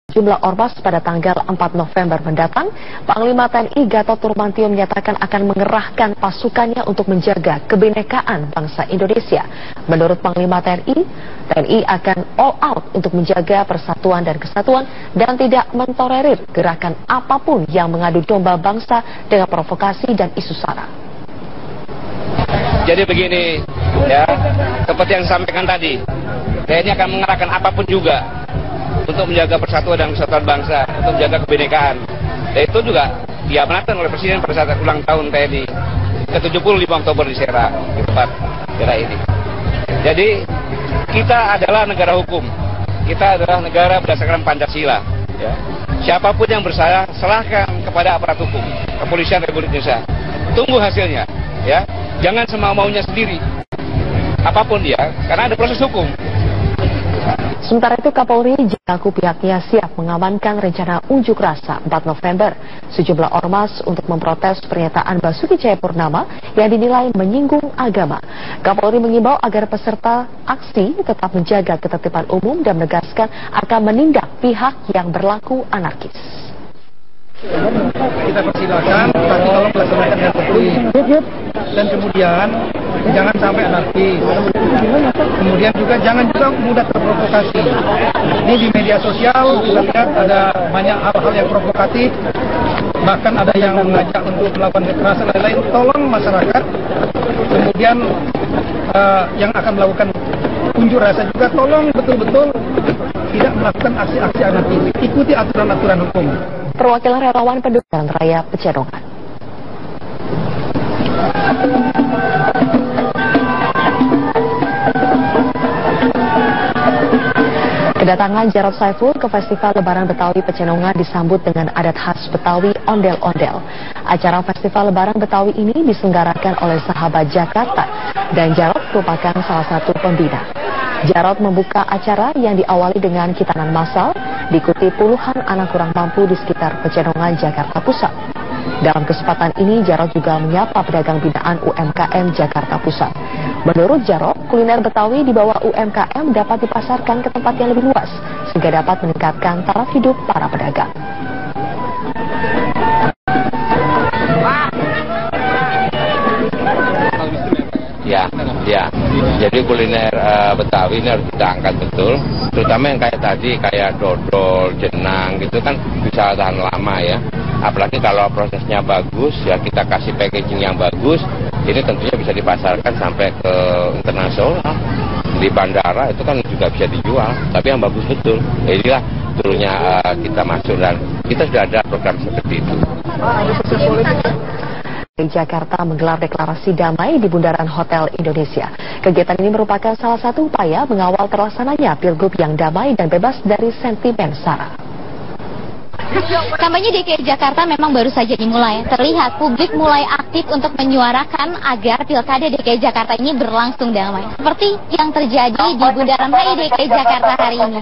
jumlah ormas pada tanggal 4 November mendatang. Panglima TNI Gatot Nurmantio menyatakan akan mengerahkan pasukannya untuk menjaga kebinekaan bangsa Indonesia. Menurut Panglima TNI akan all out untuk menjaga persatuan dan kesatuan dan tidak mentolerir gerakan apapun yang mengadu domba bangsa dengan provokasi dan isu sara. Jadi begini, ya, seperti yang disampaikan tadi, TNI akan mengerahkan apapun juga untuk menjaga persatuan dan kesatuan bangsa, untuk menjaga kebinekaan. Dan itu juga diamanatkan oleh Presiden pada saat ulang tahun TNI ke-75 Oktober di Serang, di tempat daerah ini. Jadi kita adalah negara hukum, kita adalah negara berdasarkan Pancasila. Ya. Siapapun yang bersalah, serahkan kepada aparat hukum, Kepolisian Republik Indonesia. Tunggu hasilnya, ya. Jangan semau-maunya sendiri, apapun dia, karena ada proses hukum. Sementara itu Kapolri mengaku pihaknya siap mengamankan rencana unjuk rasa 4 November. Sejumlah ormas untuk memprotes pernyataan Basuki Cahayapurnama yang dinilai menyinggung agama. Kapolri mengimbau agar peserta aksi tetap menjaga ketertiban umum dan menegaskan akan menindak pihak yang berlaku anarkis. Kita persilakan, tapi tolong laksanakan dengan tertib. Dan kemudian jangan sampai anarkis. Kemudian juga jangan juga mudah terprovokasi. Ini di media sosial kita lihat ada banyak hal-hal yang provokatif. Bahkan ada yang mengajak untuk melakukan kekerasan dan lain-lain. Tolong masyarakat. Kemudian yang akan melakukan unjuk rasa juga tolong betul-betul tidak melakukan aksi-aksi anarkis. Ikuti aturan-aturan hukum. Perwakilan relawan pendukung Jalan Raya Pecenongan. Kedatangan Jarod Saiful ke Festival Lebaran Betawi Pecenongan disambut dengan adat khas Betawi ondel-ondel. Acara Festival Lebaran Betawi ini diselenggarakan oleh Sahabat Jakarta dan Jarod merupakan salah satu pembina. Jarod membuka acara yang diawali dengan khitanan massal, diikuti puluhan anak kurang mampu di sekitar Pecenongan, Jakarta Pusat. Dalam kesempatan ini, Jarod juga menyapa pedagang binaan UMKM Jakarta Pusat. Menurut Jarod, kuliner Betawi di bawah UMKM dapat dipasarkan ke tempat yang lebih luas, sehingga dapat meningkatkan taraf hidup para pedagang. Ya. Jadi kuliner Betawi ini harus kita angkat betul, terutama yang kayak tadi, kayak dodol, jenang gitu kan bisa tahan lama ya. Apalagi kalau prosesnya bagus, ya kita kasih packaging yang bagus, ini tentunya bisa dipasarkan sampai ke internasional. Di bandara itu kan juga bisa dijual, tapi yang bagus betul. Inilah dulunya kita masuk dan kita sudah ada program seperti itu. Jakarta menggelar deklarasi damai di Bundaran Hotel Indonesia. Kegiatan ini merupakan salah satu upaya mengawal terlaksananya pilgub yang damai dan bebas dari sentimen sara. Kampanye DKI Jakarta memang baru saja dimulai. Terlihat publik mulai aktif untuk menyuarakan agar pilkada DKI Jakarta ini berlangsung damai. Seperti yang terjadi di Bundaran HI DKI Jakarta hari ini.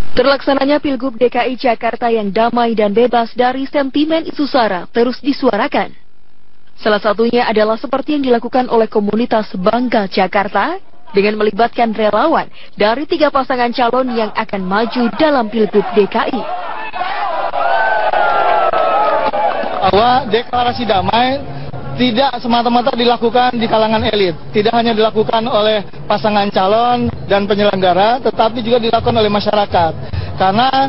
Terlaksananya Pilgub DKI Jakarta yang damai dan bebas dari sentimen isu sara terus disuarakan. Salah satunya adalah seperti yang dilakukan oleh komunitas Bangga Jakarta dengan melibatkan relawan dari 3 pasangan calon yang akan maju dalam Pilgub DKI. Bahwa deklarasi damai tidak semata-mata dilakukan di kalangan elit, tidak hanya dilakukan oleh pasangan calon dan penyelenggara, tetapi juga dilakukan oleh masyarakat. Karena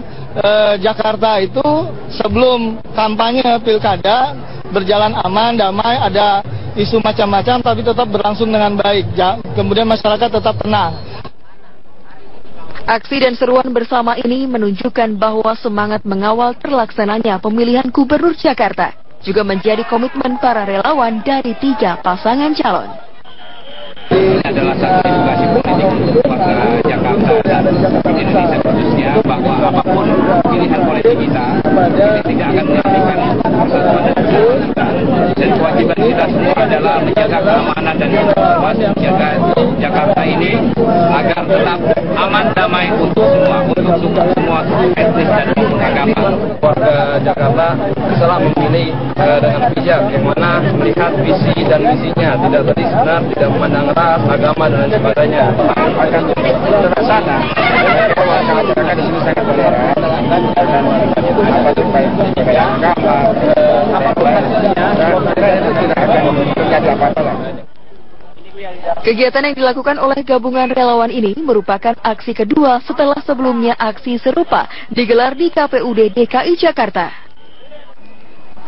Jakarta itu sebelum kampanye pilkada berjalan aman, damai, ada isu macam-macam, tapi tetap berlangsung dengan baik. Kemudian masyarakat tetap tenang. Aksi dan seruan bersama ini menunjukkan bahwa semangat mengawal terlaksananya pemilihan Gubernur Jakarta juga menjadi komitmen para relawan dari 3 pasangan calon. Ini adalah satu edukasi politik untuk warga Jakarta dan Indonesia khususnya bahwa apapun pilihan politik kita, ini tidak akan menafikan persatuan dan kesatuan. Dan kewajiban kita semua adalah menjaga keamanan dan ketertiban, menjaga Jakarta ini agar tetap aman damai untuk semua, untuk semua. semua etnis dan agama. Warga Jakarta salah memilih dengan bijak, yang mana melihat visi dan misinya, tidak berdiskusi, tidak memandang ras, agama dan lain sebagainya. Akan terlaksana. Masyarakat di sini sangat toleran dan apa terkait dengan agama, apapun hasilnya, itu tidak akan terjadi apa-apa lah. Kegiatan yang dilakukan oleh gabungan relawan ini merupakan aksi kedua setelah sebelumnya aksi serupa digelar di KPUD DKI Jakarta.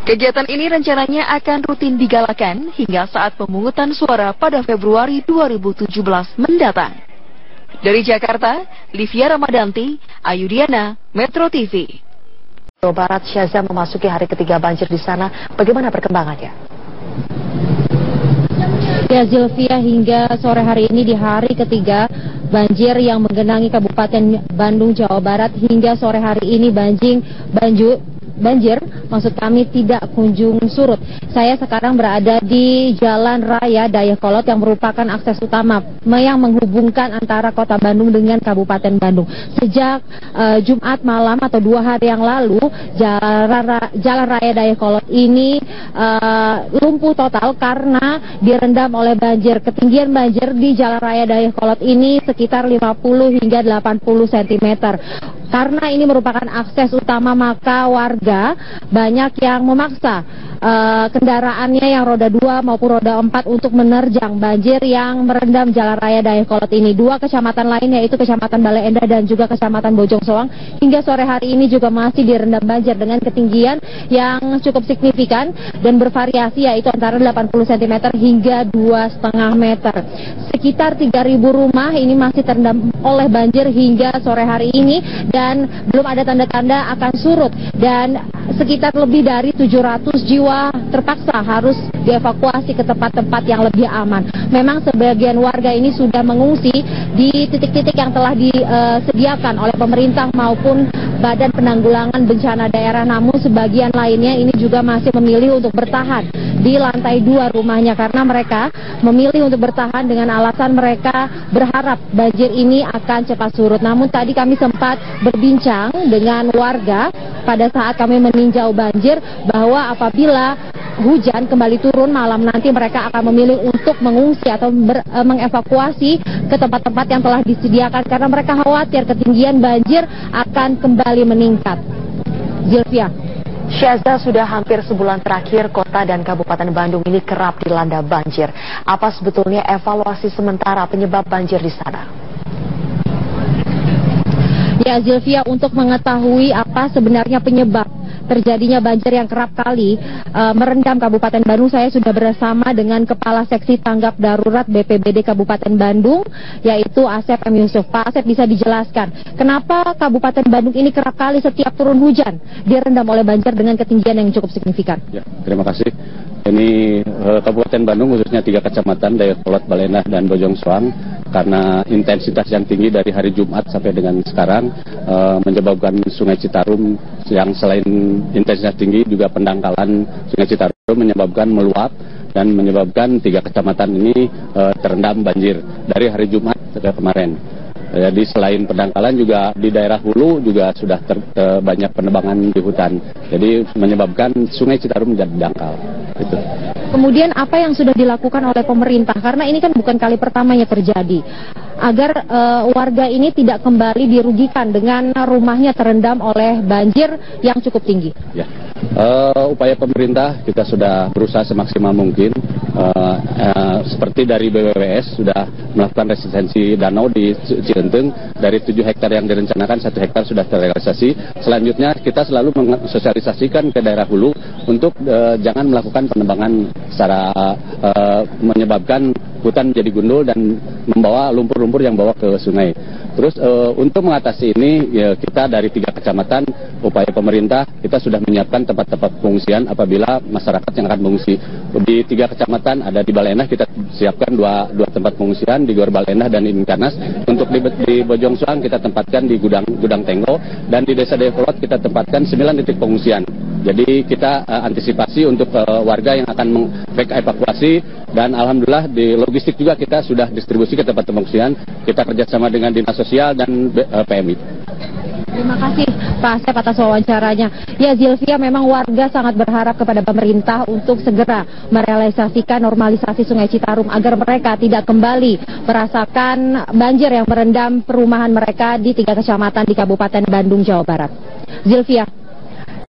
Kegiatan ini rencananya akan rutin digalakan hingga saat pemungutan suara pada Februari 2017 mendatang. Dari Jakarta, Livia Ramadanti, Ayudiana, Metro TV. Jawa Barat, Syaza memasuki hari ketiga banjir di sana. Bagaimana perkembangannya? Ya Zilvia, hingga sore hari ini di hari ketiga banjir yang menggenangi Kabupaten Bandung, Jawa Barat, hingga sore hari ini banjir maksud kami tidak kunjung surut. Saya sekarang berada di Jalan Raya Dayakolot yang merupakan akses utama yang menghubungkan antara Kota Bandung dengan Kabupaten Bandung. Sejak Jumat malam atau 2 hari yang lalu, Jalan Raya Dayakolot ini lumpuh total karena direndam oleh banjir. Ketinggian banjir di Jalan Raya Dayakolot ini sekitar 50 hingga 80 cm. Karena ini merupakan akses utama, maka warga banyak yang memaksa kendaraannya yang roda 2 maupun roda 4 untuk menerjang banjir yang merendam Jalan Raya Dayakolot ini. 2 kecamatan lain yaitu Kecamatan Bale Endah dan juga Kecamatan Bojong Soang hingga sore hari ini juga masih direndam banjir dengan ketinggian yang cukup signifikan dan bervariasi, yaitu antara 80 cm hingga 2,5 meter. Sekitar 3.000 rumah ini masih terendam oleh banjir hingga sore hari ini dan belum ada tanda-tanda akan surut, dan sekitar lebih dari 700 jiwa terpaksa harus dievakuasi ke tempat-tempat yang lebih aman. Memang sebagian warga ini sudah mengungsi di titik-titik yang telah disediakan oleh pemerintah maupun Badan Penanggulangan Bencana Daerah, namun sebagian lainnya ini juga masih memilih untuk bertahan di lantai 2 rumahnya karena mereka memilih untuk bertahan dengan alasan mereka berharap banjir ini akan cepat surut. Namun tadi kami sempat berbincang dengan warga pada saat kami meninjau banjir bahwa apabila hujan kembali turun malam nanti mereka akan memilih untuk mengungsi atau mengevakuasi ke tempat-tempat yang telah disediakan karena mereka khawatir ketinggian banjir akan kembali meningkat. Zilvia. Syaza, sudah hampir sebulan terakhir kota dan Kabupaten Bandung ini kerap dilanda banjir. Apa sebetulnya evaluasi sementara penyebab banjir di sana? Ya Zilvia, untuk mengetahui apa sebenarnya penyebab terjadinya banjir yang kerap kali merendam Kabupaten Bandung, saya sudah bersama dengan Kepala Seksi Tanggap Darurat BPBD Kabupaten Bandung, yaitu Asep M. Yusuf. Pak Asep, bisa dijelaskan kenapa Kabupaten Bandung ini kerap kali setiap turun hujan direndam oleh banjir dengan ketinggian yang cukup signifikan? Ya, terima kasih. Ini Kabupaten Bandung khususnya 3 kecamatan Dayakolot, Bale Endah, dan Bojong Soang karena intensitas yang tinggi dari hari Jumat sampai dengan sekarang menyebabkan Sungai Citarum yang selain intensitas tinggi juga pendangkalan Sungai Citarum menyebabkan meluap dan menyebabkan 3 kecamatan ini terendam banjir dari hari Jumat kemarin. Jadi selain pendangkalan juga di daerah hulu juga sudah banyak penebangan di hutan. Jadi menyebabkan Sungai Citarum menjadi dangkal. Gitu. Kemudian apa yang sudah dilakukan oleh pemerintah? Karena ini kan bukan kali pertamanya terjadi. Agar warga ini tidak kembali dirugikan dengan rumahnya terendam oleh banjir yang cukup tinggi. Ya. Upaya pemerintah kita sudah berusaha semaksimal mungkin. Seperti dari BWWS sudah melakukan resistensi danau di Cilenteng, dari 7 hektar yang direncanakan 1 hektar sudah terrealisasi. Selanjutnya kita selalu mensosialisasikan ke daerah hulu untuk jangan melakukan penebangan secara menyebabkan hutan menjadi gundul dan membawa lumpur-lumpur yang bawa ke sungai. Terus untuk mengatasi ini ya, kita dari 3 kecamatan upaya pemerintah kita sudah menyiapkan tempat-tempat pengungsian apabila masyarakat yang akan mengungsi. Di 3 kecamatan ada di Bale Endah kita siapkan 2 tempat pengungsian di Gor Bale Endah dan Inkarnas. Untuk di Bojong Soang kita tempatkan di Gudang Tenggo, dan di Desa Dayakolot kita tempatkan 9 titik pengungsian. Jadi kita antisipasi untuk warga yang akan mengevakuasi, dan alhamdulillah di logistik juga kita sudah distribusi ke tempat pengungsian. Kita kerjasama dengan Dinas Sosial dan PMI. Terima kasih Pak Asep atas wawancaranya. Ya Zilvia, memang warga sangat berharap kepada pemerintah untuk segera merealisasikan normalisasi Sungai Citarum agar mereka tidak kembali merasakan banjir yang merendam perumahan mereka di 3 kecamatan di Kabupaten Bandung, Jawa Barat. Zilvia.